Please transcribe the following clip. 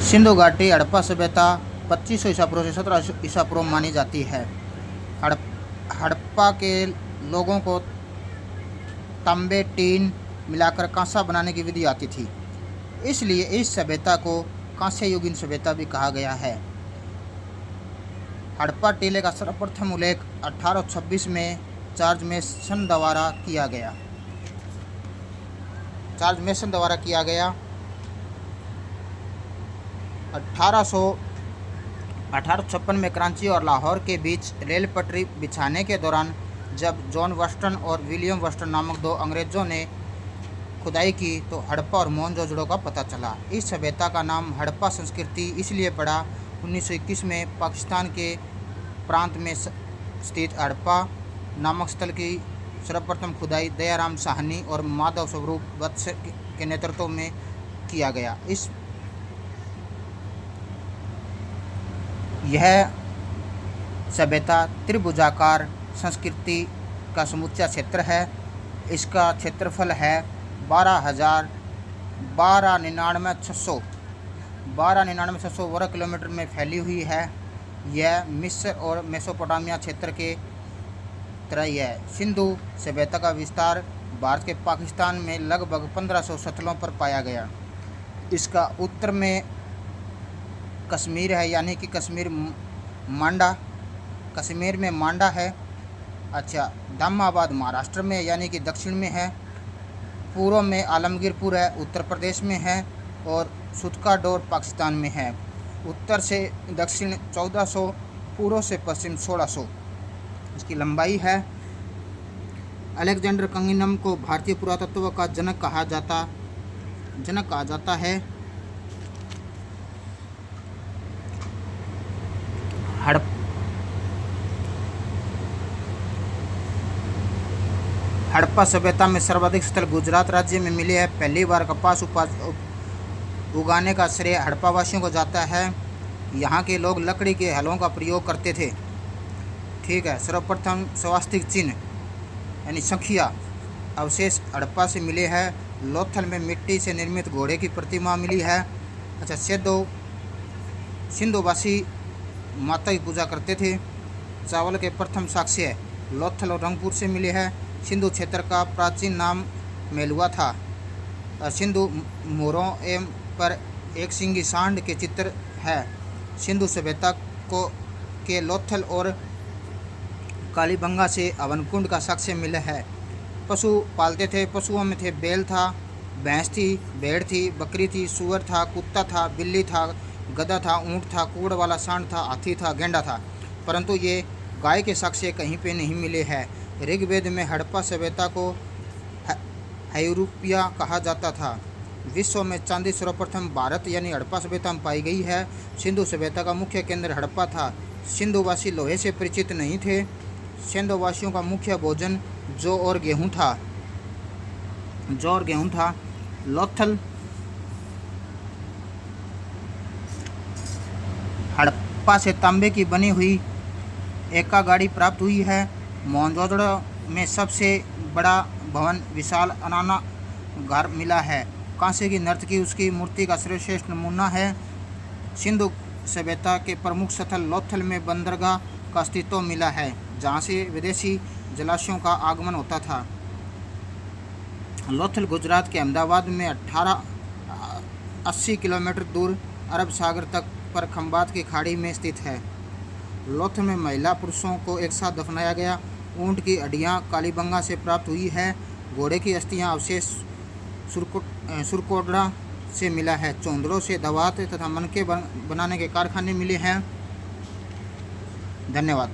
सिंधु घाटी हड़प्पा सभ्यता 2500 ईसा पूर्व से 1700 ईसा पूर्व मानी जाती है। हड़प्पा के लोगों को तांबे टीन मिलाकर कांसा बनाने की विधि आती थी, इसलिए इस सभ्यता को कांस्य युगीन सभ्यता भी कहा गया है। हड़प्पा टीले का सर्वप्रथम उल्लेख 1826 में चार्ल्स मेसन द्वारा किया गया। 1856 में कराची और लाहौर के बीच रेल पटरी बिछाने के दौरान जब जॉन वस्टन और विलियम वस्टन नामक दो अंग्रेज़ों ने खुदाई की तो हड़प्पा और मोहनजोदड़ो का पता चला। इस सभ्यता का नाम हड़प्पा संस्कृति इसलिए पड़ा 1921 में पाकिस्तान के प्रांत में स्थित हड़प्पा नामक स्थल की सर्वप्रथम खुदाई दयाराम साहनी और माधव स्वरूप वत्स के नेतृत्व में किया गया। यह सभ्यता त्रिभुजाकार संस्कृति का समूचा क्षेत्र है। इसका क्षेत्रफल है 12,99,600 वर्ग किलोमीटर में फैली हुई है। यह मिस्र और मेसोपोटामिया क्षेत्र के तरह ही है। सिंधु सभ्यता का विस्तार भारत के पाकिस्तान में लगभग 1500 स्थलों पर पाया गया। इसका उत्तर में कश्मीर है, यानी कि कश्मीर में मांडा है। दामाबाद महाराष्ट्र में यानी कि दक्षिण में है। पूर्व में आलमगीरपुर है, उत्तर प्रदेश में है, और सुतकाडोर पाकिस्तान में है। उत्तर से दक्षिण 1400, पूर्व से पश्चिम 1600 इसकी लंबाई है। अलेक्जेंडर कंगिनम को भारतीय पुरातत्व का जनक कहा जाता है। हड़प्पा सभ्यता में सर्वाधिक स्थल गुजरात राज्य में मिले हैं। पहली बार कपास उगाने का श्रेय हड़प्पा वासियों को जाता है। यहाँ के लोग लकड़ी के हलों का प्रयोग करते थे। ठीक है। सर्वप्रथम स्वास्तिक चिन्ह यानी संखिया अवशेष हड़प्पा से मिले हैं। लोथल में मिट्टी से निर्मित घोड़े की प्रतिमा मिली है। सिंधुवासी माता की पूजा करते थे। चावल के प्रथम साक्ष्य लोथल और रंगपुर से मिले हैं। सिंधु क्षेत्र का प्राचीन नाम मेलुआ था। सिंधु मोरों पर एक सिंगी सांड के चित्र है। सिंधु सभ्यता के लोथल और कालीबंगा से हवनकुंड का साक्ष्य मिला है। पशु पालते थे। पशुओं में थे बैल था, भैंस थी, भेड़ थी, बकरी थी, सुअर था, कुत्ता था, बिल्ली था, गधा था, ऊँट था, कूड़ वाला सांड था, हाथी था, गेंडा था, परंतु ये गाय के साक्ष्य कहीं पे नहीं मिले हैं। ऋग्वेद में हड़प्पा सभ्यता को हैरूपिया कहा जाता था। विश्व में चांदी सर्वप्रथम भारत यानी हड़प्पा सभ्यता में पाई गई है। सिंधु सभ्यता का मुख्य केंद्र हड़प्पा था। सिंधुवासी लोहे से परिचित नहीं थे। सिंधुवासियों का मुख्य भोजन जौ और गेहूँ था। लोथल हड़प्पा से तांबे की बनी हुई एका गाड़ी प्राप्त हुई है। मोहनजोदड़ो में सबसे बड़ा भवन विशाल अनाना घर मिला है। कांसे की नर्तकी उसकी मूर्ति का सर्वश्रेष्ठ नमूना है। सिंधु सभ्यता के प्रमुख स्थल लोथल में बंदरगाह का अस्तित्व मिला है, जहाँ से विदेशी जलाशयों का आगमन होता था। लोथल गुजरात के अहमदाबाद में 80 किलोमीटर दूर अरब सागर तक पर खंबात की खाड़ी में स्थित है। लोथल में महिला पुरुषों को एक साथ दफनाया गया। ऊँट की हड्डियाँ कालीबंगा से प्राप्त हुई है। घोड़े की अस्थियाँ अवशेष सुरकोटड़ा से मिला है। चौंदड़ों से दवात तथा मनके बनाने के कारखाने मिले हैं। धन्यवाद।